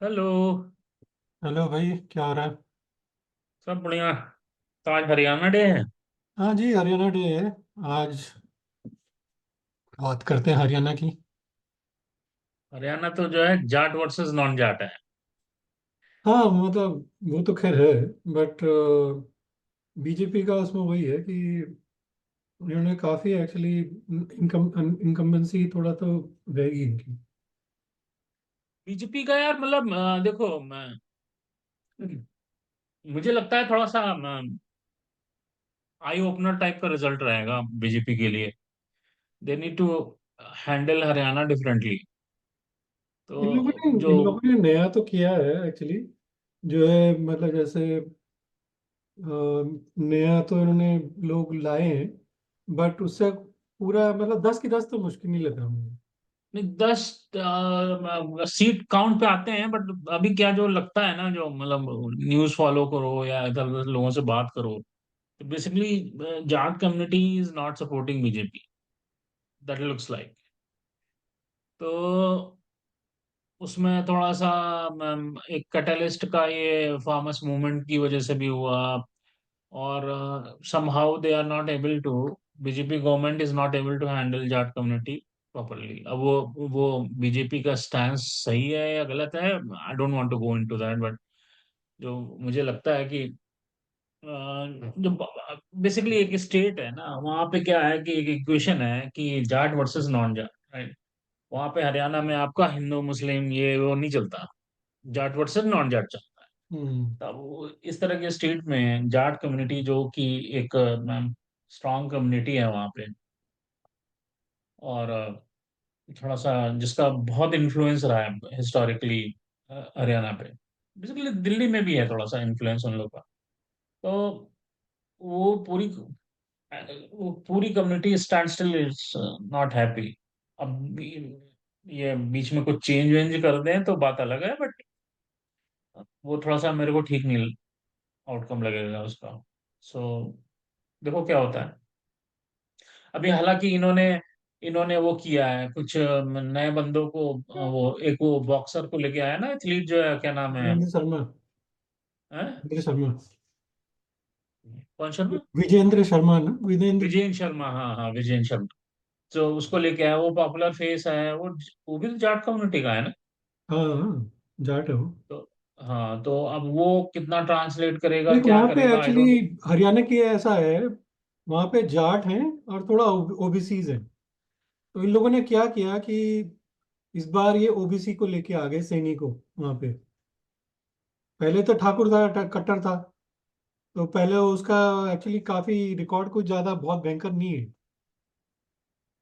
Hello. Hello भाई, क्या हो रहा है? सब बढ़िया। तो आज हरियाणा डे है। हाँ जी, हरियाणा डे है आज। बात करते हैं हरियाणा की। हरियाणा तो जो है जाट वर्सेस नॉन जाट है। हाँ मतलब वो तो खैर है। बट बीजेपी का उसमें वही है कि उन्होंने काफ़ी एक्चुअली इनकम्बेंसी थोड़ा तो रहेगी इनकी। बीजेपी का यार मतलब देखो मुझे लगता है थोड़ा सा आई ओपनर टाइप का रिजल्ट रहेगा बीजेपी के लिए। They need to handle Haryana differently. तो जो इन लोगों ने नया तो किया है एक्चुअली। जो है मतलब जैसे नया तो इन्होंने लोग लाए हैं। बट उससे पूरा मतलब 10 की 10 तो मुश्किल नहीं लग रहा मुझे। नहीं, 10 सीट काउंट पे आते हैं, बट अभी क्या जो लगता है ना, जो मतलब न्यूज फॉलो करो या इधर उधर लोगों से बात करो, तो basically Jat community is not supporting BJP, that looks like. तो उसमें थोड़ा सा एक कैटलिस्ट का ये फार्मर्स मूवमेंट की वजह से भी हुआ। और somehow they are not able to, BJP government is not able to handle Jat community properly. अब वो बीजेपी का स्टैंड सही है या गलत है, I don't want to go into that, but जो मुझे लगता है कि जो बेसिकली एक स्टेट है ना, वहां पे क्या है कि एक इक्वेशन है कि Jat versus non Jat, right. वहां पे हरियाणा में आपका हिंदू मुस्लिम ये वो नहीं चलता, जाट वर्सेस नॉन जाट चलता है। हम्म। तब इस तरह के स्टेट में जाट कम्युनिटी जो कि एक स्ट्रांग कम्युनिटी है वहां पे, और थोड़ा सा जिसका बहुत इन्फ्लुएंस रहा है हिस्टोरिकली हरियाणा पे। बेसिकली दिल्ली में भी है थोड़ा सा इन्फ्लुएंस उन लोग का। तो वो पूरी वो पूरी community stand still is not happy. अब ये बीच में कुछ चेंज वेंज कर दें तो बात अलग है, बट वो थोड़ा सा मेरे को ठीक नहीं आउटकम लगेगा उसका। सो देखो क्या होता है। अभी हालांकि इन्होंने इन्होंने वो किया है कुछ नए बंदों को, वो एक वो बॉक्सर को लेके आया ना, एथलीट जो है, क्या नाम है? विजेंद्र शर्मा। हैं? विजेंद्र शर्मा। कौन शर्मा? विजेंद्र शर्मा ना, विजेंद्र। विजयन शर्मा, हाँ हाँ, विजयन शर्मा। जो उसको लेके आया, वो पॉपुलर फेस है, वो भी तो जाट कम्युनिटी का है ना। हाँ हाँ, जाट है वो। तो हाँ, तो अब वो कितना ट्रांसलेट करेगा, देख क्या वहाँ पे करेगा, आई एक्चुअली डोंट। हरियाणा की ऐसा है। वहाँ पे जाट हैं और थोड़ा ओबीसीज हैं। तो इन लोगों ने क्या किया कि इस बार ये ओबीसी को लेके आ गए सैनी को वहाँ पे। पहले तो ठाकुर था, कट्टर था। तो पहले उसका एक्चुअली काफी रिकॉर्ड कुछ ज्यादा बहुत भयंकर नहीं है।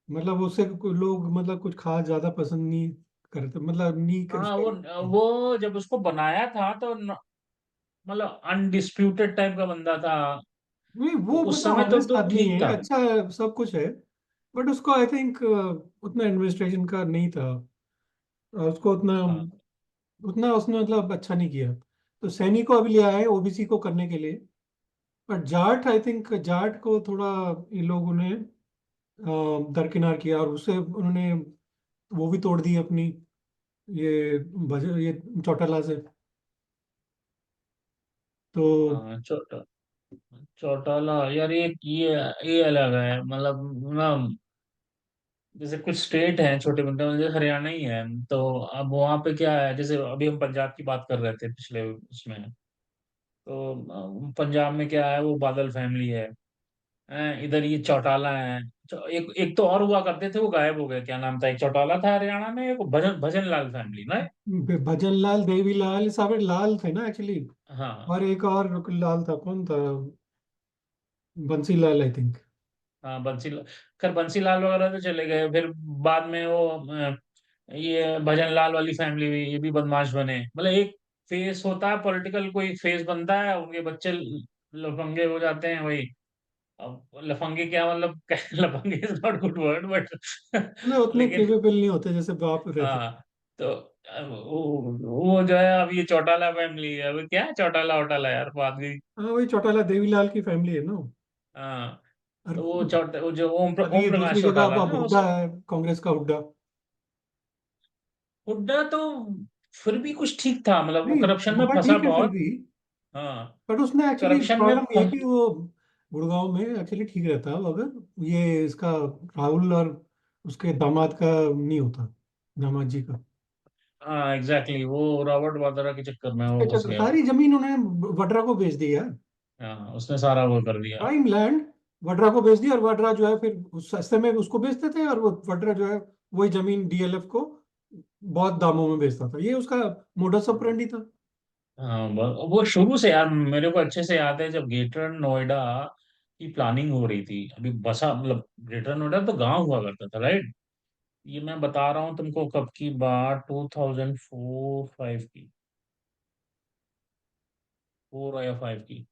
मतलब उससे लोग मतलब कुछ खास ज्यादा पसंद नहीं करते, मतलब नहीं हाँ, उसका। वो जब उसको बनाया था तो मतलब अनडिस्प्यूटेड टाइप का बंदा था। नहीं तो वो उस मतलब समय ऑनेस्ट तो आदमी ठीक है, था। अच्छा है, सब कुछ है। बट उसको आई थिंक उतना एडमिनिस्ट्रेशन का नहीं था। और उसको उतना हाँ उतना उसने मतलब अच्छा नहीं किया। तो सैनी को अभी ले आए ओबीसी को करने के लिए। But Jat I think Jat को थोड़ा इन लोगों ने दरकिनार किया और उससे उन्होंने वो भी तोड़ दी अपनी ये चौटाला से। तो हाँ, चौटाला यार, ये अलग है मतलब ना। जैसे कुछ स्टेट हैं छोटे मोटे, मतलब जैसे हरियाणा ही है। तो अब वहाँ पे क्या है, जैसे अभी हम पंजाब की बात कर रहे थे पिछले उसमें। तो पंजाब में क्या है, वो बादल फैमिली है। इधर ये चौटाला है। एक एक तो और हुआ करते थे, वो गायब हो गए, क्या नाम था? एक चौटाला था हरियाणा में, एक भजन भजन लाल फैमिली ना। भजन लाल, देवी लाल, सब लाल थे ना एक्चुअली। हाँ और एक और लाल था, कौन था? बंसी लाल आई थिंक। हाँ, खैर बंसीलाल वगैरह तो चले गए, फिर बाद में वो ये भजन लाल वाली फैमिली भी, ये भी बदमाश बने। मतलब एक फेस होता है पॉलिटिकल, कोई फेस बनता है, उनके बच्चे लफंगे हो जाते हैं, वही। अब लफंगे क्या मतलब लफंगे is not good word, but मतलब उतने लेकिन केपेबल नहीं होते जैसे बाप रहते। हाँ। तो वो जो है, अब ये चौटाला फैमिली है, अब क्या है, चौटाला वोटाला यार, बात गई। हाँ वही चौटाला देवीलाल की फैमिली है ना। हाँ। और तो वो जो अभी ओम ये दूसरी प्रकाश जगह चौटाला अब ना, हुड्डा है, कांग्रेस का हुड्डा। हुड्डा तो फिर भी कुछ ठीक था, मतलब वो नहीं, करप्शन में वहाँ फंसा ठीक है फिर बहुत। भी। हाँ, बट उसने एक्चुअली करप्शन में प्रॉब्लम ये है कि वो गुड़गांव में एक्चुअली ठीक रहता अगर ये इसका राहुल और उसके दामाद का नहीं होता, दामाद जी का। हाँ एग्जैक्टली, वो रॉबर्ट वाड्रा के चक्कर में वो उसके फंस चक्कर गया। सारी जमीन उन्होंने वड्रा को बेच दी यार। हाँ, उसने सारा वो कर दिया। प्राइम लैंड वड्रा को बेच दी, और वड्रा जो है फिर उस सस्ते में उसको बेचते थे, और वो वड्रा जो है वही जमीन डीएलएफ को बहुत दामों में बेचता था। ये उसका मोडस ऑपरेंडी था। हाँ, वो शुरू से यार मेरे को अच्छे से याद है, जब ग्रेटर नोएडा की प्लानिंग हो रही थी, अभी बसा मतलब ग्रेटर नोएडा तो गांव हुआ करता था, राइट। ये मैं बता रहा हूँ तुमको, कब की बात, 2004-5 की, 4 या 5 की।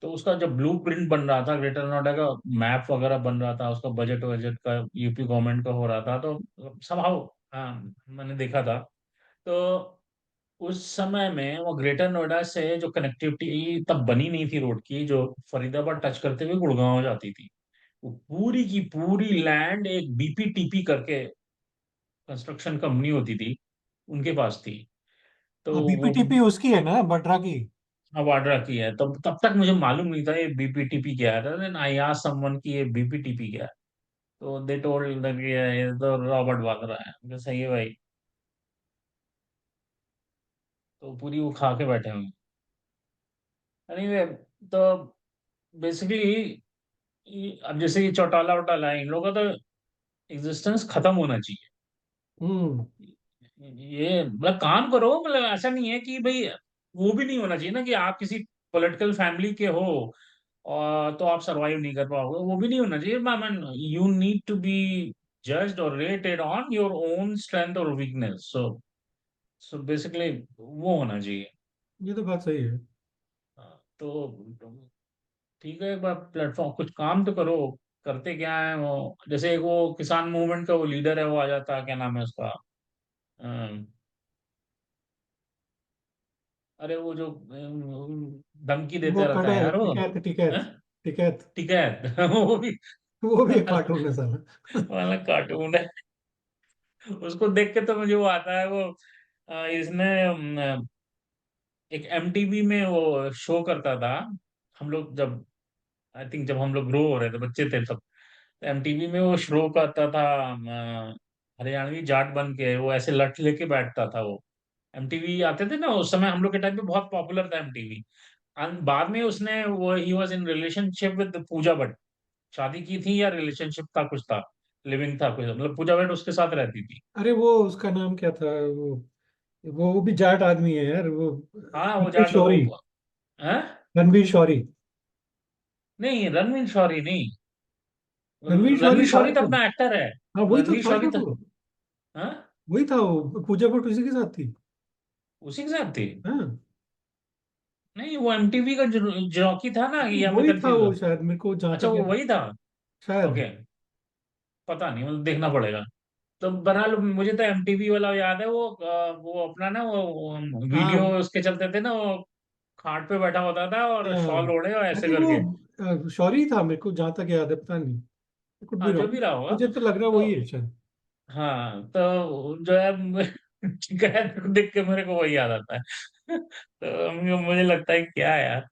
तो उसका जब ब्लू प्रिंट बन रहा था, ग्रेटर नोएडा का मैप वगैरह बन रहा था, उसका बजट वजट का यूपी गवर्नमेंट का हो रहा था, तो संभव, हाँ मैंने देखा था। तो उस समय में वो ग्रेटर नोएडा से जो कनेक्टिविटी तब बनी नहीं थी रोड की, जो फरीदाबाद टच करते हुए गुड़गांव जाती थी, वो पूरी की पूरी लैंड एक बीपीटीपी करके कंस्ट्रक्शन कंपनी होती थी, उनके पास थी। तो हाँ, वो बीपीटीपी उसकी है ना, वड्रा की। वाड्रा की है, तब तब तक मुझे मालूम नहीं था ये बीपीटीपी क्या है। देन आई आस्क्ड समवन कि ये बीपीटीपी क्या है, तो दे टोल्ड दैट ये तो रॉबर्ट वाड्रा है। मैं कहा, सही है भाई। तो पूरी वो खा के बैठे हुए। एनीवे, तो बेसिकली अब जैसे ये चौटाला वोटाला है, इन लोगों का तो एग्जिस्टेंस खत्म होना चाहिए। हम्म। ये मतलब काम करो, मतलब ऐसा नहीं है कि भाई, वो भी नहीं होना चाहिए ना कि आप किसी पॉलिटिकल फैमिली के हो और तो आप सरवाइव नहीं कर पाओगे, वो भी नहीं होना चाहिए। Man, you need to be judged और rated on your own strength और वीकनेस। सो बेसिकली वो होना चाहिए। ये तो बात सही है। तो ठीक है, एक बार प्लेटफॉर्म कुछ काम तो करो। करते क्या है वो, जैसे एक वो किसान मूवमेंट का वो लीडर है, वो आ जाता है, क्या नाम है उसका, अम, अरे वो जो धमकी वो देते रहता खड़ा है है, यार वो, टिकैत हैं? टिकैत टिकैत। ठीक है। वो भी वो भी एक कार्टून है साला। वाला कार्टून है। उसको देख के तो मुझे वो आता है वो, इसने एक एमटीवी में वो शो करता था, हम लोग जब, आई थिंक जब हम लोग ग्रो हो रहे थे, बच्चे थे तब, एमटीवी में वो शो करता था, हरियाणवी जाट बन के वो ऐसे लठ लेके बैठता था वो। एमटीवी आते थे ना उस समय, हम लोग के टाइम पे बहुत पॉपुलर था एमटीवी। बाद में उसने वो ही was in relationship with Pooja Bhatt, शादी की थी या रिलेशनशिप था कुछ था, लिविंग था कुछ, मतलब पूजा भट्ट उसके साथ रहती थी। अरे वो उसका नाम क्या था, वो भी जाट आदमी है यार वो, हाँ वो रणवीर जाट वो, शौरी। हैं? रणवीर शौरी। नहीं, रणवीर शौरी नहीं। रणवीर शौरी रणवीर था शौरी तो तो। अपना एक्टर है। हाँ वही तो रणवीर था शौरी ना तो, वो। हाँ, वही था वो, पूजा भट्ट उसी के साथ थी। उसी के साथ थी। हाँ, नहीं, वो एमटीवी का जॉकी था ना, नहीं या मैं वही था कंफ्यूज वो हूँ? शायद, मेरे को जहाँ अच्छा, तक वो याद। वही था। शायद। ओके, पता नहीं, मतलब देखना पड़ेगा। तो बहरहाल मुझे तो एमटीवी वाला याद है, वो अपना ना वो वीडियो हाँ उसके चलते थे ना, वो खाट पे बैठा होता था और शॉल हाँ, ओढ़े और आई ऐसे थिंक वो करके। शौरी था, मेरे को जहाँ तक याद है, पता नहीं, कुड बी हाँ, जो रॉन्ग। भी रहा होगा। मुझे तो लग रहा तो वही है शायद। हाँ, तो जो है शिकायत को देख के मेरे को वही याद आता है। तो मुझे लगता है क्या है यार।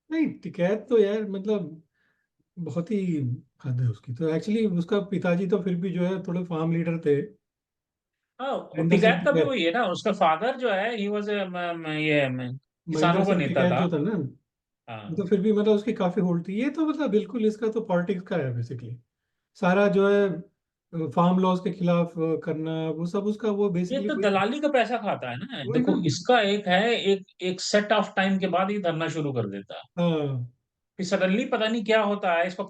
नहीं, टिकैत तो यार मतलब बहुत ही हद है उसकी तो। एक्चुअली उसका पिताजी तो फिर भी जो है थोड़े फार्म लीडर थे। हाँ, महेंद्र सिंह टिकैत का भी टिकैत। वही है ना, उसका फादर जो है ही वॉज ये महेंद्र किसानों का सिंह नेता टिकैत था। जो था ना, वो तो हाँ, फिर भी मतलब उसकी काफी होल्ड थी। ये तो मतलब बिल्कुल इसका तो पॉलिटिक्स का है बेसिकली। सारा जो है फार्म लॉज के खिलाफ करना, वो सब उसका वो ये बेसिकली तो वही है। दलाली का पैसा खाता है ना। वही ना। देखो इसका एक है, एक एक सेट ऑफ टाइम के बाद ये धरना शुरू कर देता है, हाँ फिर सडनली पता नहीं क्या होता है इसका।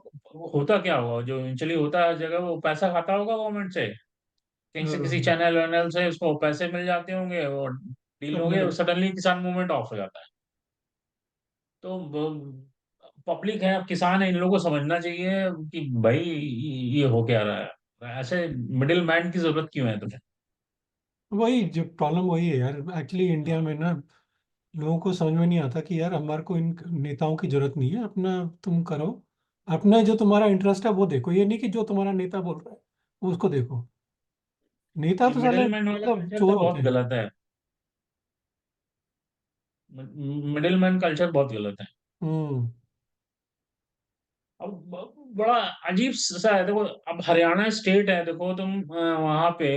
होता क्या होगा, जो एक्चुअली होता है जगह, वो पैसा खाता होगा गवर्नमेंट से, कहीं से किसी हाँ, चैनल वैनल से उसको पैसे मिल जाते होंगे और डील तब हो गए, वो सडनली किसान मूवमेंट ऑफ हो जाता है। तो पब्लिक है, अब किसान है, इन लोगों को समझना चाहिए कि भाई ये हो क्या रहा है, ऐसे मिडिल मैन की जरूरत क्यों है तुम्हें। वही जो प्रॉब्लम वही है यार, एक्चुअली इंडिया में ना लोगों को समझ में नहीं आता कि यार हमारे को इन नेताओं की जरूरत नहीं है। अपना तुम करो, अपना जो तुम्हारा इंटरेस्ट है वो देखो, ये नहीं कि जो तुम्हारा नेता बोल रहा है वो उसको देखो। नेता ये तो साले मिडिल मैन वाला मतलब कल्चर तो चोर होते बहुत हैं। गलत है। मिडिल मैन कल्चर बहुत गलत है। हम्म। अब बड़ा अजीब सा है, देखो अब हरियाणा स्टेट है, देखो तुम वहां पे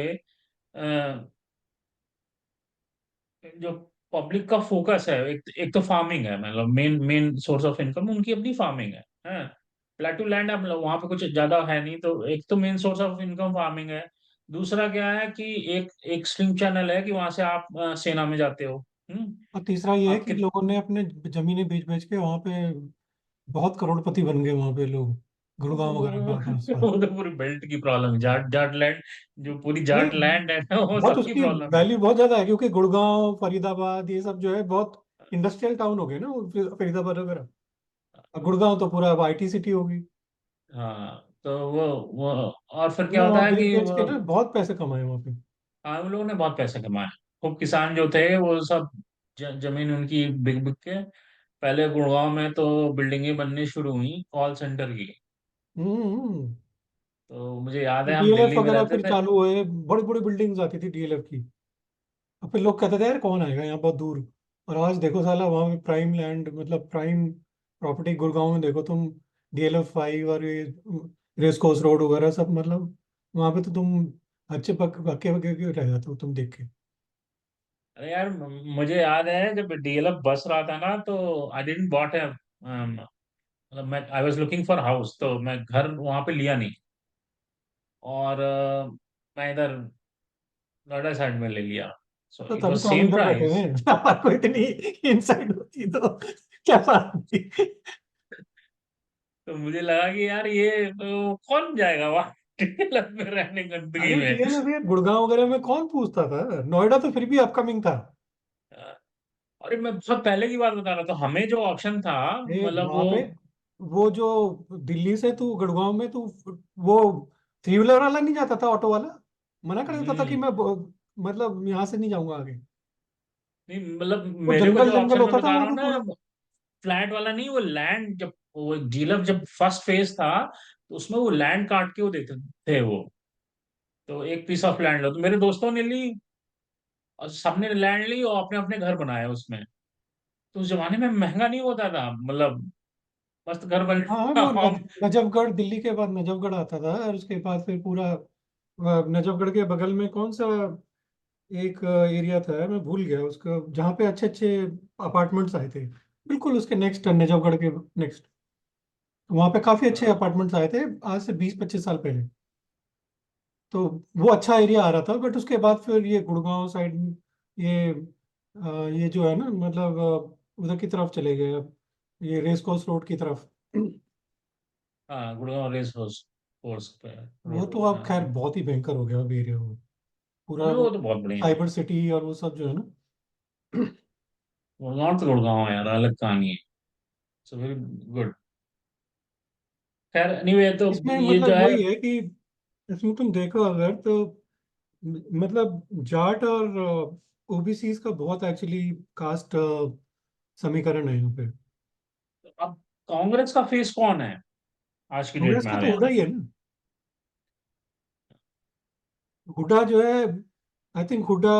जो पब्लिक का फोकस है, एक तो फार्मिंग है, मतलब main main source of income उनकी अपनी फार्मिंग है। प्लेटू लैंड है, मतलब वहां पे कुछ ज्यादा है नहीं, तो एक तो main source of income farming है। दूसरा क्या है कि एक एक स्ट्रीम चैनल है कि वहां से आप सेना में जाते हो। हम्म। और तीसरा ये है आप कि लोगों ने अपने जमीनें बेच बेच के वहां पे बहुत करोड़पति बन गए वहां पे लोग, गुड़गांव वगैरह का आस पास। वो तो पूरी बेल्ट की प्रॉब्लम है, जाट जाट लैंड, जो पूरी नहीं, जाट लैंड है ना, वो बहुत सबकी उसकी प्रॉब्लम है। वैल्यू बहुत ज्यादा है, क्योंकि गुड़गांव फरीदाबाद ये सब जो है बहुत इंडस्ट्रियल टाउन हो गए ना वो, फरीदाबाद वगैरह। और गुड़गांव तो पूरा आईटी सिटी होगी। हाँ तो वो और फिर उन्होंने क्या होता वहां है बेच कि बेच के ना बहुत पैसे कमाए वहां पे। हाँ, उन लोगों ने बहुत पैसे कमाए। खूब किसान जो थे वो सब जमीन उनकी बिक बिक के, पहले गुड़गांव में तो बिल्डिंगें बननी शुरू हुई कॉल सेंटर की। हम्म। तो मुझे याद है हम डीएलएफ दिल्ली में वगैरह रहते फिर थे। चालू हुए, बड़ी बड़ी बिल्डिंग्स आती थी डीएलएफ की। और फिर लोग कहते थे यार कौन आएगा यहाँ बहुत दूर। और आज देखो साला वहाँ पे प्राइम लैंड, मतलब प्राइम प्रॉपर्टी गुड़गांव में देखो तुम, DLF 5 और ये रेस कोर्स रोड वगैरह सब, मतलब वहाँ पे तो तुम अच्छे पक पक्के पक्के के रह जाते हो तुम देख के। अरे यार मुझे याद है जब डीएलएफ बस रहा था ना, तो आई डिडंट बॉट है, मतलब मैं I was looking for house, तो मैं घर वहां पे लिया नहीं। और मैं इधर नोएडा साइड में ले लिया। सो तो इट वाज तभी तो हम सेम इधर बैठे हुए प्राइस। हैं आपको इतनी इनसाइड होती तो क्या बात थी। तो मुझे लगा कि यार ये तो कौन जाएगा वहां डीएलएफ में रहने, गंदगी अरे में। डीएलएफ ये गुड़गांव वगैरह में कौन पूछता था, नोएडा तो फिर भी अपकमिंग था। अरे मैं बहुत पहले की बात बता रहा था, हमें जो ऑप्शन था, ये मतलब वहां वो। पे वो जो दिल्ली से तू गुड़गांव में तू, वो थ्री व्हीलर वाला नहीं जाता था, ऑटो वाला मना कर देता था कि हम्म। मैं मतलब यहाँ से नहीं जाऊंगा आगे। नहीं मतलब वो मेरे को जंगल जो जंगल ऑप्शन में होता था बता रहा वहां हूँ पे ना, पूरा। फ्लैट वाला नहीं, वो लैंड, जब वो डीलर जब फर्स्ट फेज था, तो उसमें वो लैंड काट के वो देते थे वो। तो एक पीस ऑफ लैंड लो, तो मेरे दोस्तों ने ली, और सबने लैंड ली और अपने अपने घर बनाए उसमें। तो उस जमाने में महंगा नहीं होता था, मतलब मस्त घर बन। हाँ वो नजफगढ़, दिल्ली के बाद नजफगढ़ आता था, और उसके बाद फिर पूरा नजफगढ़ के बगल में कौन सा एक एरिया था, मैं भूल गया उसका, जहाँ पे अच्छे अच्छे अपार्टमेंट्स आए थे, बिल्कुल उसके नेक्स्ट, नजफगढ़ के नेक्स्ट। वहाँ पे काफी अच्छे हाँ अपार्टमेंट्स आए थे आज से 20-25 साल पहले। तो वो अच्छा एरिया आ रहा था, बट उसके बाद फिर ये गुड़गांव साइड, ये ये जो है ना, मतलब उधर की तरफ चले गए अब, ये रेस कोर्स रोड की तरफ। हाँ, गुड़गांव रेस कोर्स कोर्स पे वो रोड। तो अब खैर हाँ, बहुत ही भयंकर हो गया अब एरिया वो, पूरा नहीं वो वो तो बहुत बढ़िया है। साइबर सिटी और वो सब जो है ना। वो नॉर्थ गुड़गांव है यार, अलग कहानी है। So very good. खैर एनीवे, तो इसमें ये जो मतलब है। वही है कि इसमें तुम देखो अगर तो, मतलब जाट और ओबीसीज का बहुत एक्चुअली कास्ट समीकरण है यहाँ पे। अब कांग्रेस का फेस कौन है आज की डेट कांग्रेस में का तो हरियाणा हुडा ही है ना। हुड्डा जो है, आई थिंक हुड्डा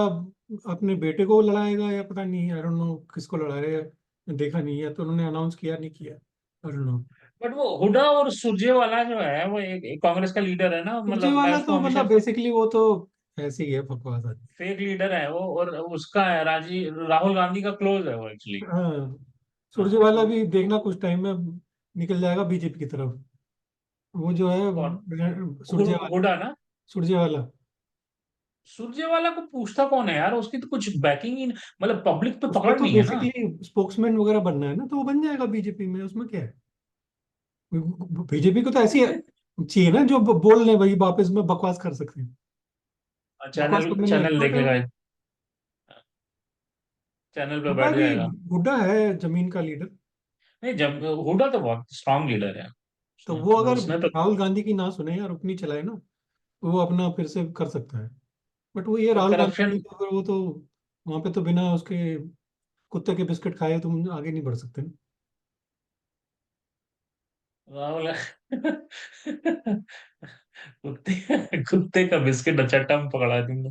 अपने बेटे को लड़ाएगा, या पता नहीं, आई डोंट नो किसको लड़ाएगा, देखा नहीं है तो उन्होंने अनाउंस किया नहीं किया, आई डोंट नो। बट वो हुडा और सुरजेवाला जो है, वो एक कांग्रेस का लीडर है ना, मतलब मैं सुरजेवाला उसको तो हमेशा मतलब बेसिकली वो तो ऐसे ही है, बकवास आदमी। फेक लीडर है वो, और उसका है राहुल गांधी का क्लोज है वो एक्चुअली। हाँ, हाँ सुरजेवाला तो भी देखना कुछ टाइम में निकल जाएगा बीजेपी की तरफ। वो जो है कौन, सुरजेवाला, हुडा ना। सुरजेवाला। सुरजेवाला को पूछता कौन है यार, उसकी तो कुछ बैकिंग ही मतलब पब्लिक पे उसको पकड़ तो नहीं है ना। बेसिकली स्पोक्समैन वगैरह बनना है ना, तो वो बन जाएगा बीजेपी में, उसमें क्या है। बीजेपी को तो ऐसी चाहिए ना जो बोल ले भाई, वापस में बकवास कर सकते हैं। बकवास चैनल करने में चैनल एक्सपर्ट है वो। देखेगा, चैनल पे हुड्डा बैठ भी, जाएगा। हुड्डा है जमीन का लीडर। नहीं, जब हुडा तो बहुत स्ट्रांग लीडर है तो उसने, वो अगर उसने तो राहुल गांधी की ना सुने और अपनी चलाए ना, तो वो अपना फिर से कर सकता है। बट वो ये राहुल गांधी की करप्शन। तो फिर वो तो वहां पे तो बिना उसके कुत्ते के बिस्किट खाए तुम आगे नहीं बढ़ सकते ना। राहुल कुत्ते कुत्ते का बिस्किट अच्छा टर्म पकड़ा है तुमने।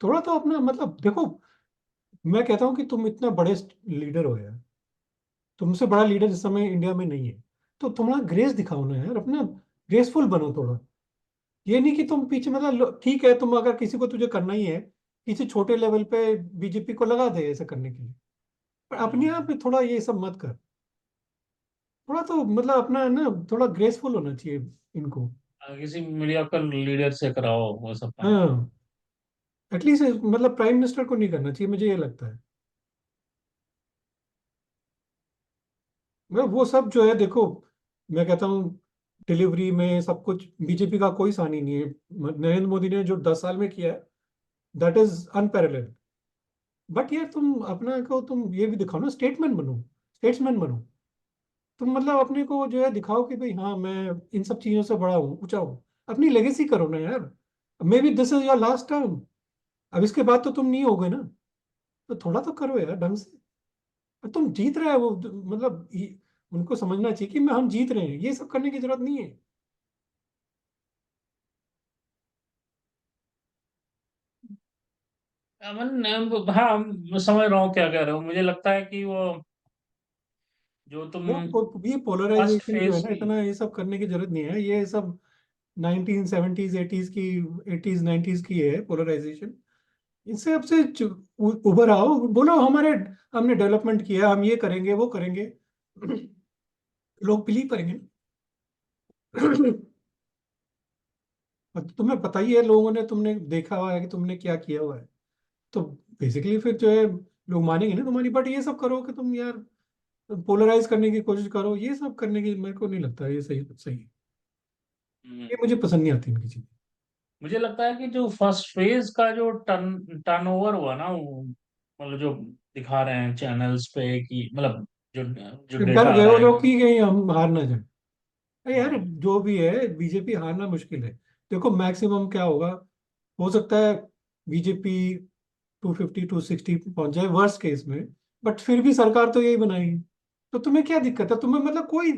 थोड़ा तो अपना मतलब देखो, मैं कहता हूँ कि तुम इतना बड़े लीडर हो यार, तुमसे बड़ा लीडर इस समय इंडिया में नहीं है। तो थोड़ा ग्रेस दिखाओ ना यार, अपना ग्रेसफुल बनो थोड़ा। ये नहीं कि तुम पीछे मतलब ठीक है, तुम अगर किसी को तुझे करना ही है, किसी छोटे लेवल पे बीजेपी को लगा दे ऐसा करने के लिए, पर अपने आप हम्म। में थोड़ा ये सब मत कर। थोड़ा तो मतलब अपना ना, थोड़ा ग्रेसफुल होना चाहिए इनको। किसी मीडियोकर लीडर से कराओ वो सब काम। हाँ, एटलीस्ट मतलब प्राइम मिनिस्टर को नहीं करना चाहिए, मुझे ये लगता है। वो सब जो है देखो, मैं कहता हूँ डिलीवरी में सब कुछ बीजेपी का कोई सानी नहीं है। नरेंद्र मोदी ने जो 10 साल में किया है, दैट इज अनपैरेलल्ड। बट यार तुम अपना को तुम ये भी दिखाओ ना, स्टेटमैन बनो, स्टेट्समैन बनो। तुम मतलब अपने को जो है दिखाओ कि भाई हाँ, मैं इन सब चीजों से बड़ा हूँ, ऊंचा हूँ। अपनी लेगेसी करो ना यार। May be this is your last term, अब इसके बाद तो तुम नहीं होगे ना। तो थोड़ा तो करो यार ढंग से। तुम जीत रहे हो वो, मतलब उनको समझना चाहिए कि मैं हम जीत रहे हैं, ये सब करने की जरूरत नहीं है। अमन, हाँ मैं समझ रहा हूँ क्या कह रहे हो। मुझे लगता है कि वो जो तुम ये फर्स्ट पोलराइजेशन जो है फेज ना, की। इतना ये सब करने की जरूरत नहीं है। ये सब 1970s 80s की, 80s 90s की है पोलराइजेशन। इससे अब से उभर आओ, बोलो हमारे, हमने डेवलपमेंट किया, हम ये करेंगे वो करेंगे। लोग बिलीव करेंगे ना। तुम्हें पता ही है, लोगों ने, तुमने देखा हुआ है कि तुमने क्या किया हुआ है। तो बेसिकली फिर जो है लोग मानेंगे ना तुम्हारी। बट ये सब करो कि तुम यार पोलराइज करने की कोशिश करो, ये सब करने की मेरे को नहीं लगता ये सही सही है। ये मुझे पसंद नहीं आती इनकी चीज। मुझे लगता है कि जो फर्स्ट फेज का जो टर्नओवर हुआ ना, वो मतलब जो दिखा रहे हैं चैनल्स पे कि मतलब जो जो डर डेटा आ गए रहा वो है लोग कि। कि कहीं हम हार ना जाए। अरे यार हाँ। जो भी है, बीजेपी हारना मुश्किल है। देखो मैक्सिमम क्या होगा, हो सकता है बीजेपी 250 260 पहुंच जाए वर्स्ट केस में। बट फिर भी सरकार तो यही बनाएगी। तो तुम्हें क्या दिक्कत है? तुम्हें मतलब कोई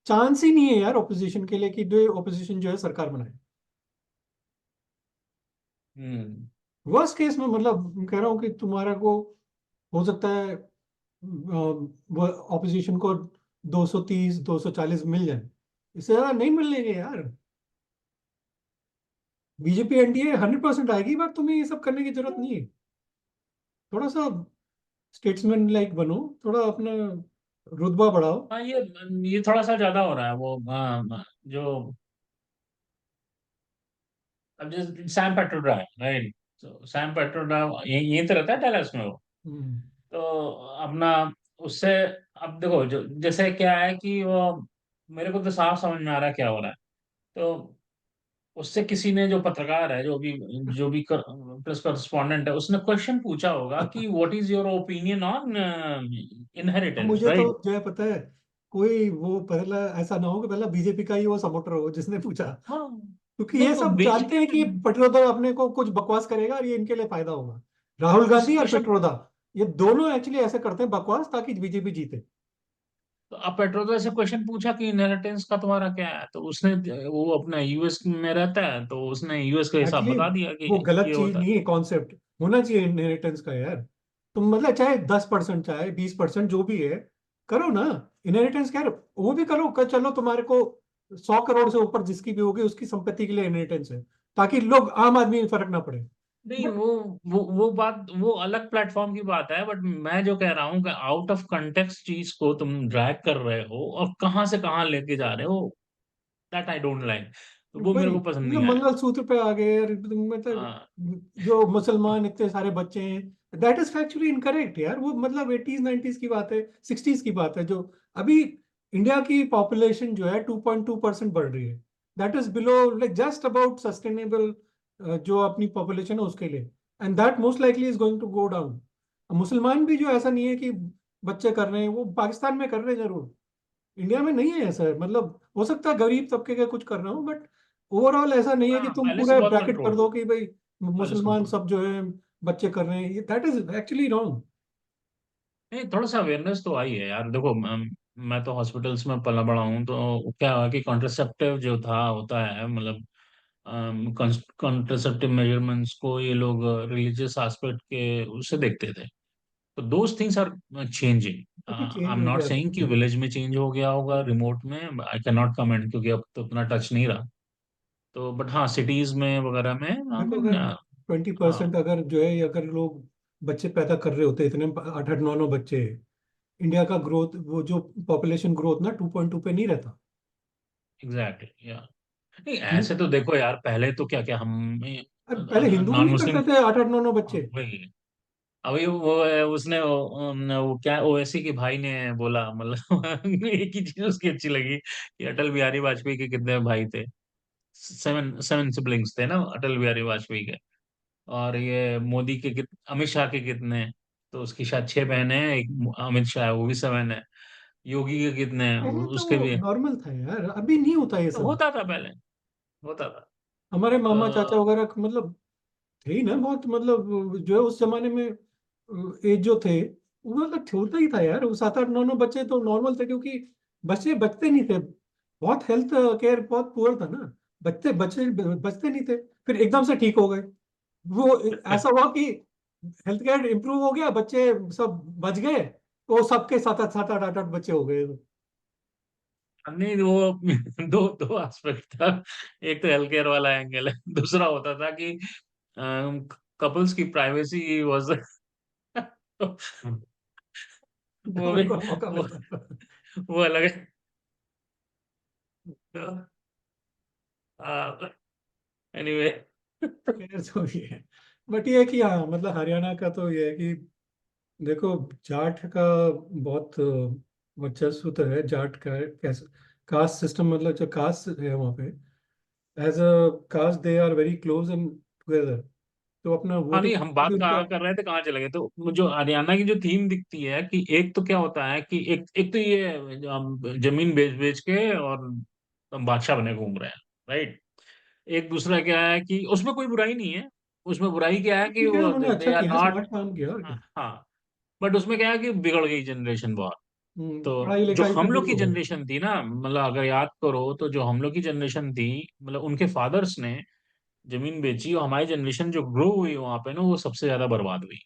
चांस ही नहीं है यार ऑपोजिशन के लिए कि जो ऑपोजिशन जो है सरकार बनाए। हम्म। वर्स्ट केस में मतलब मैं कह रहा हूँ कि तुम्हारा को हो सकता है वो ऑपोजिशन को 230 240 मिल जाए, इससे ज्यादा नहीं मिलेंगे यार। बीजेपी एनडीए 100% आएगी, बट तुम्हें ये सब करने की जरूरत नहीं है। थोड़ा सा स्टेट्समैन लाइक बनो, थोड़ा अपना रुतबा बढ़ाओ। हाँ, ये थोड़ा सा ज्यादा हो रहा है वो। जो अब जैसे सैम पेट्रोडा है, राइट। तो सैम पेट्रोडा यहीं तो रहता है डैलस में वो। हम्म। तो अपना उससे, अब देखो जो जैसे क्या है कि वो, मेरे को तो साफ समझ में आ रहा है क्या हो रहा है। तो उससे किसी ने, जो पत्रकार है, जो भी प्रेस कॉरेस्पॉन्डेंट है, उसने क्वेश्चन पूछा होगा कि what is your opinion on अब इनहेरिटेंस, मुझे तो राइट। जो है पता है, कोई वो पहला ऐसा ना हो कि पहला बीजेपी का ही वो सपोर्टर हो जिसने पूछा। हाँ। क्योंकि नहीं, ये वो सब जानते बीजेपी हैं कि में पेट्रोदा अपने को कुछ बकवास करेगा और ये इनके लिए फायदा होगा। राहुल उस गांधी और क्वेश्चन, पेट्रोदा, ये दोनों एक्चुअली ऐसे करते हैं बकवास ताकि बीजेपी जीते। तो अब पेट्रोल से क्वेश्चन पूछा कि इनहेरिटेंस का तुम्हारा क्या है, तो उसने, वो अपना यूएस में रहता है, तो उसने यूएस का हिसाब एक्चुअली बता दिया कि वो गलत ये चीज होता है। नहीं है, कॉन्सेप्ट होना चाहिए इनहेरिटेंस का यार। तुम मतलब चाहे 10% चाहे 20% जो भी है, करो ना। इनहेरिटेंस क्या है, वो भी करो चलो तुम्हारे को 100 करोड़ से ऊपर जिसकी भी होगी उसकी संपत्ति के लिए इनहेरिटेंस है, ताकि लोग आम आदमी में फर्क ना पड़े। नहीं, बट वो बात, वो अलग प्लेटफॉर्म की बात है, बट मैं जो कह रहा हूँ कि आउट ऑफ कंटेक्स्ट चीज को तुम ड्रैग कर रहे हो और कहाँ से कहाँ लेके जा रहे हो, दैट आई डोंट लाइक। तो वो मेरे वही को पसंद मतलब नहीं आया। मंगलसूत्र पे आ गए यार, मतलब हाँ। जो मुसलमान इतने सारे बच्चे हैं, दैट इज फैक्चुअली इनकरेक्ट यार। वो मतलब 80s 90s की बात है, 60s की बात है। जो अभी इंडिया की पॉपुलेशन जो है 2.2% बढ़ रही है, that is below like just about sustainable जो अपनी पॉपुलेशन है उसके लिए। And that most likely is going to go down. मुसलमान भी जो ऐसा नहीं है कि बच्चे कर रहे हैं, वो पाकिस्तान में कर रहे हैं जरूर, इंडिया में नहीं है ऐसा है। मतलब हो सकता है गरीब तबके का कुछ कर रहा हूँ, बट ओवरऑल ऐसा नहीं है कि हाँ, तुम पहले से पूरा बहुत ब्रैकेट कर कंट्रोल, दो कि भाई पहले से मुसलमान कंट्रोल। सब जो है बच्चे कर रहे हैं। ये दैट इज एक्चुअली रॉन्ग। नहीं, थोड़ा सा अवेयरनेस तो आई है यार। देखो मैं तो हॉस्पिटल्स में पला बड़ा हूँ, तो क्या हुआ कि कॉन्ट्रासेप्टिव जो था होता है, मतलब कॉन्ट्रासेप्टिव मेजरमेंट्स को ये लोग रिलीजियस एस्पेक्ट के उससे देखते थे। तो दोज थिंग्स आर चेंजिंग। अभी आई चेंज एम हो नॉट गया सेइंग कि सब। विलेज में चेंज हो गया होगा, रिमोट में आई कैन नॉट कमेंट क्योंकि अब तो उतना टच नहीं रहा। तो बट हाँ, सिटीज में वगैरह में आई देखो मीन। अगर 20% हाँ, अगर जो है, अगर लोग बच्चे पैदा कर रहे होते इतने, 8 8 9 9 बच्चे, इंडिया का ग्रोथ, वो जो पॉपुलेशन ग्रोथ ना 2.2 पे नहीं रहता। एग्जैक्टली या। नहीं, हिं- ऐसे तो देखो यार, पहले तो क्या क्या हम अब पहले हिंदू भी नॉन नहीं मुस्लिम। करते थे 8 8 9 9 बच्चे। वही। अभी वो उसने वो क्या ओवैसी के भाई ने बोला, मतलब एक ही चीज उसकी अच्छी लगी कि अटल बिहारी वाजपेयी के कितने भाई थे। सेवन सेवन सिबलिंग्स थे ना अटल बिहारी वाजपेयी के। और ये मोदी के अमित शाह के कितने। तो उसकी शायद 6 बहनें हैं, एक अमित शाह है, वो भी 7 है। योगी के कितने हैं, पहले तो उसके भी। नॉर्मल था यार, अभी नहीं होता ये तो सब। होता था पहले, होता था। हमारे मामा चाचा तो वगैरह मतलब थे ही ना बहुत, मतलब जो है उस जमाने में एज जो थे, वो मतलब होता ही था यार। वो 7 8 9 9 बच्चे तो नॉर्मल थे, क्योंकि बच्चे बचते नहीं थे। बहुत हेल्थ केयर बहुत पुअर था ना। बच्चे बच्चे बचते नहीं थे। फिर एकदम से ठीक हो गए। वो ऐसा हुआ कि हेल्थ केयर इंप्रूव हो गया, बच्चे सब बच गए, तो सबके 7 8 7 8 8 8 बच्चे हो गए। नहीं, वो दो दो एस्पेक्ट था। एक तो हेल्थ केयर वाला एंगल है, दूसरा होता था कि कपल्स की प्राइवेसी वाज वो भी उनको मौका वो, मिलता था। वो अलग है। एनीवे। खैर तो ये है। बट ये है कि हाँ, मतलब हरियाणा का तो ये है कि देखो, जाट का बहुत वर्चस्व तो है। जाट का कैसे कास्ट सिस्टम, मतलब जो कास्ट है वहाँ पे, as a caste they are very close and together. तो अपना हाँ, वोटिंग नहीं, हम बात भी उनका। कहाँ कर रहे थे, कहाँ चले गए। तो जो हरियाणा की जो थीम दिखती है कि एक तो क्या होता है कि एक एक तो ये जो हम जमीन बेच बेच के और हम बादशाह बने घूम रहे हैं, राइट। एक दूसरा क्या है कि उसमें कोई बुराई नहीं है। उसमें बुराई क्या है कि ठीक है, वो उन्होंने दे अच्छा आर किया, नॉट। स्मार्ट काम किया और क्या। हाँ। बट उसमें क्या है कि बिगड़ गई जनरेशन बहुत। तो पढ़ाई जो लिखाई से हम लोग दूर की हो गए। जनरेशन थी ना, मतलब अगर याद करो तो जो हम लोग की जनरेशन थी, मतलब उनके फादर्स ने जमीन बेची, और हमारी जनरेशन जो ग्रो हुई वहां पे ना, वो सबसे ज्यादा बर्बाद हुई।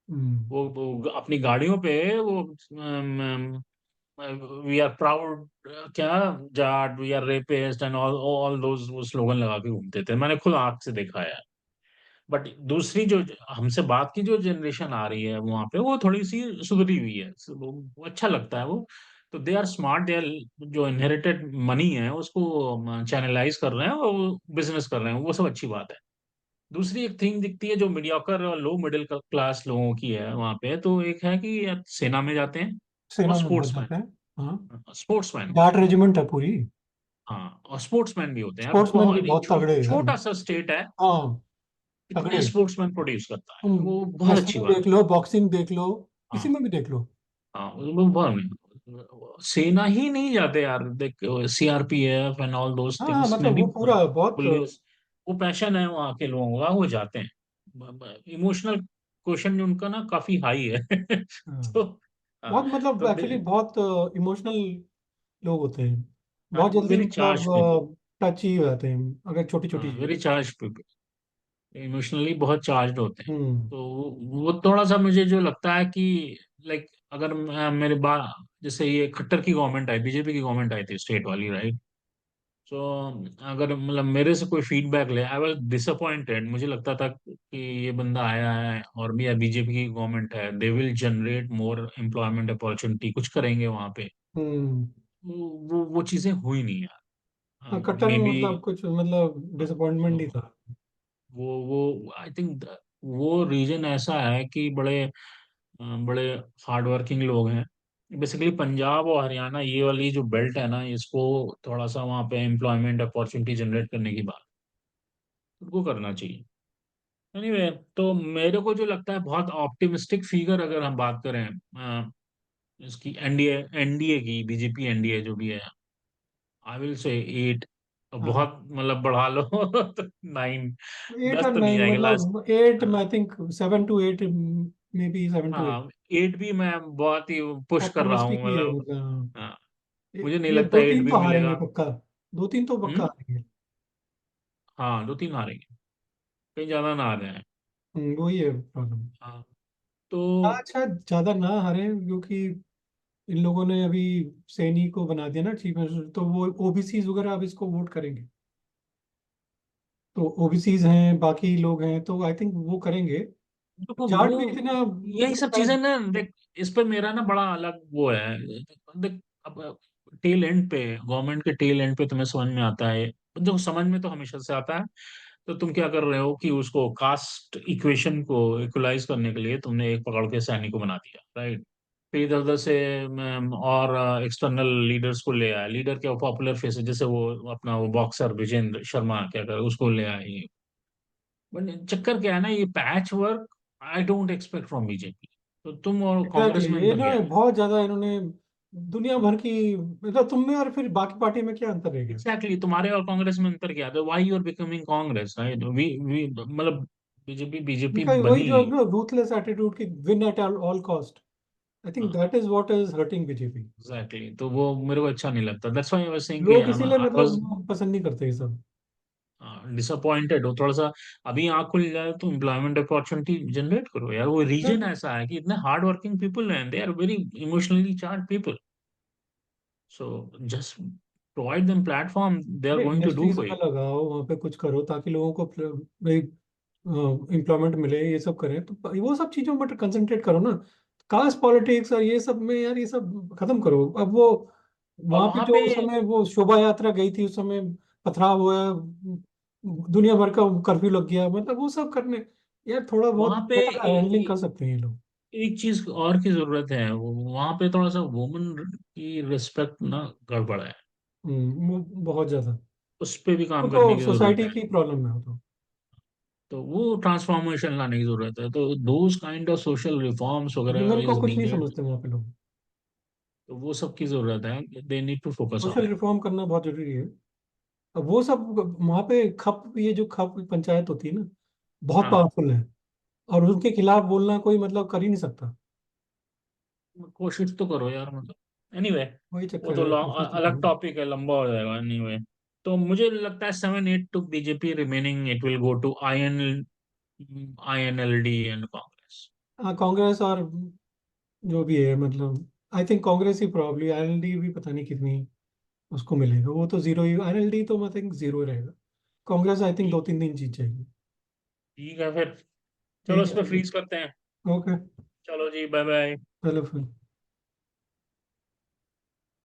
हम्म। वो अपनी गाड़ियों पे वो वी आर प्राउड, क्या, Jat we are rapist and all all those, वो स्लोगन लगा के घूमते थे। मैंने खुद आंख से देखा है। बट दूसरी जो हमसे बात की जो जनरेशन आ रही है वहां पे, वो थोड़ी सी सुधरी हुई है, वो अच्छा लगता है वो। तो they are smart, they are, जो इनहेरिटेड मनी है उसको चैनलाइज कर रहे हैं और बिजनेस कर रहे हैं, वो सब अच्छी बात है। दूसरी एक थीम दिखती है जो मीडियोकर और लो मिडिल क्लास लोगों की है वहां पे, तो एक है कि यार सेना में जाते हैं और सेना में बहुत स्पोर्ट्समैन। जाते हैं। हाँ, स्पोर्ट्समैन जाट होते हैं। रेजिमेंट है पूरी। हाँ, और स्पोर्ट्समैन भी होते हैं। अब स्पोर्ट्समैन भी बहुत एक बहुत तगड़े हैं यार। छोटा सा स्टेट है, हाँ, इतने तगड़े। स्पोर्ट्समैन प्रोड्यूस करता तुम है, वो बहुत अच्छी रेसलिंग बात देख लो, बॉक्सिंग देख लो, है। किसी में भी देख लो। हाँ, वो बहुत सेना ही नहीं जाते यार, देख, सीआरपीएफ एंड ऑल दोस हाँ हाँ, थिंग्स में मतलब भी। वो पूरा बहुत पुलिस, वो पैशन है वहाँ के लोगों का, वो जाते हैं। इमोशनल क्वेश्चन उनका ना काफी हाई है। हाँ, तो हाँ, बहुत मतलब तो एक्चुअली बहुत इमोशनल लोग होते हैं। बहुत जल्दी वेरी चार्ज पीपल। मतलब टच ही हो जाते हैं अगर छोटी छोटी हाँ, चीज। वेरी चार्ज पीपल, इमोशनली बहुत चार्ज होते हैं। हम्म। तो वो थोड़ा सा मुझे जो लगता है कि लाइक, अगर मेरे बा जैसे ये खट्टर की गवर्नमेंट आई, बीजेपी की गवर्नमेंट आई थी स्टेट वाली, राइट। तो अगर मतलब मेरे से कोई फीडबैक ले, आई वाज डिसअपॉइंटेड। मुझे लगता था कि ये बंदा आया है और भी बीजेपी की गवर्नमेंट है, they will generate more employment opportunity, कुछ करेंगे वहां पे। हम्म। वो चीजें हुई नहीं हाँ, यार, कट्टर मे में बी। मतलब कुछ मतलब डिसअपॉइंटमेंट ही था। वो आई थिंक वो रीजन ऐसा है कि बड़े हार्ड वर्किंग लोग हैं। बेसिकली पंजाब और हरियाणा, ये वाली जो बेल्ट है ना, इसको थोड़ा सा वहाँ पे एम्प्लॉयमेंट अपॉर्चुनिटी जनरेट करने की बात उनको करना चाहिए। एनीवे, तो मेरे को जो लगता है बहुत ऑप्टिमिस्टिक फिगर, अगर हम बात करें इसकी, एनडीए एनडीए की, बीजेपी एनडीए जो भी है, आई विल से 8। हाँ, बहुत मतलब बढ़ा लो तो 9। 8 और 10 तो नहीं 9, जाएंगे लास्ट। मतलब 8, I think 7 to 8, may be 7 to 8। हाँ, 8 भी मैं बहुत ही पुश कर रहा हूँ, ऑप्टिमिस्टिक ही है मतलब। मतलब। हाँ, मुझे नहीं ये लगता दो 8 तीन भी तो हारेंगे मिलेगा। पक्का। 2 3 तो पक्का हम्म। हारेंगे। हाँ 2-3 हारेंगे, कहीं ज्यादा ना आ जाए। वही है प्रॉब्लम। हाँ तो हाँ अच्छा, ज्यादा ना हारे क्योंकि इन लोगों ने अभी सैनी को बना दिया ना चीफ मिनिस्टर, तो वो ओबीसी वगैरह अब इसको वोट करेंगे। तो ओबीसीज हैं, बाकी लोग हैं, तो आई थिंक वो करेंगे। देखो जाट वो भी इतना यही सब चीजें शायद। ना देख, इस पे मेरा ना बड़ा अलग वो है। देख अब टेल एंड पे, गवर्नमेंट के टेल एंड पे तुम्हें समझ में आता है, जो समझ में तो हमेशा से आता है। तो तुम क्या कर रहे हो कि उसको कास्ट इक्वेशन को इक्वलाइज करने के लिए तुमने एक पकड़ के सैनिक को बना दिया, राइट। फिर इधर उधर से और एक्सटर्नल लीडर्स को ले आया, लीडर क्या पॉपुलर फेस है, जैसे वो अपना वो बॉक्सर विजेंद्र शर्मा क्या कर उसको ले आए। बट चक्कर क्या है ना, ये patch work I don't expect from BJP. तो तुम और कांग्रेस एग्जैक्टली, में अंतर क्या इन्होंने है? बहुत ज्यादा इन्होंने दुनिया भर की, मतलब तुम में और फिर बाकी पार्टी में क्या अंतर रह गया? एग्जैक्टली exactly, तुम्हारे और कांग्रेस में अंतर क्या है? Why you are becoming Congress, right? We मतलब बीजेपी बीजेपी इनका वही बनी। जो रूथलेस एटीट्यूड की win at all cost, I think हाँ that is what is hurting BJP. Exactly exactly. तो वो मेरे को अच्छा नहीं लगता, that's why I was saying कि लोग इसीलिए आई वाज मतलब पसंद नहीं करते ये सब। डिसअपॉइंटेड हो थोड़ा सा। अभी आँख खुल जाए तो एम्प्लॉयमेंट अपॉर्चुनिटी जनरेट करो यार। वो रीजन ऐसा है कि इतने हार्ड वर्किंग पीपल हैं, they are very emotionally charge people. So just provide them platform, they are अरे going to do industries for में यू। लगाओ, वहाँ पे कुछ करो ताकि लोगों को भाई एम्प्लॉयमेंट मिले, ये सब करें तो वो सब चीज़ों पर कंसंट्रेट करो ना। कास्ट पॉलिटिक्स और ये सब में यार, ये सब खत्म करो। अब वो और वहाँ पे वहां जो पे उस समय वो शोभा यात्रा गई थी, उस समय पथराव हुआ, दुनिया भर का कर्फ्यू लग गया, मतलब वो सब करने, यार थोड़ा बहुत वहां पे बेटर हैंडलिंग कर सकते हैं ये लोग। एक चीज और की जरूरत है, वहां पे थोड़ा सा वुमेन की रिस्पेक्ट ना गड़बड़ है। बहुत ज्यादा। उस पे भी वो काम तो करने की जरूरत सोसाइटी है। की प्रॉब्लम है वो तो। तो वो ट्रांसफॉर्मेशन लाने की जरूरत है, तो those kind of social reforms वगैरह वुमेन को इज कुछ नहीं नीडेड। समझते वहाँ पे लोग। तो वो सब की जरूरत है, they need to focus on social it. Reform करना बहुत जरूरी है। अब वो सब वहाँ पे खप, ये जो खप पंचायत होती है ना, बहुत हाँ पावरफुल है, और उनके खिलाफ बोलना कोई मतलब कर ही नहीं सकता। कोशिश तो करो यार, मतलब एनीवे वही वो चक्कर तो है, कोशिश तो अलग करो। टॉपिक है, लंबा हो जाएगा एनीवे। तो मुझे लगता है 7-8 to BJP remaining, it will go to INLD and Congress. हाँ कांग्रेस और जो भी है, मतलब आई थिंक कांग्रेस ही प्रॉब्ली, आईएनएलडी भी पता नहीं कितनी उसको मिलेगा, वो तो जीरो ही, आईएनएलडी तो आई थिंक जीरो रहेगा। कांग्रेस आई थिंक ठीक, 2-3 दिन जीत जाएगी। ठीक है फिर, चलो ठीक इस है पे चलो। फ्रीज करते हैं। ओके। चलो जी, बाय बाय। चलो फिर।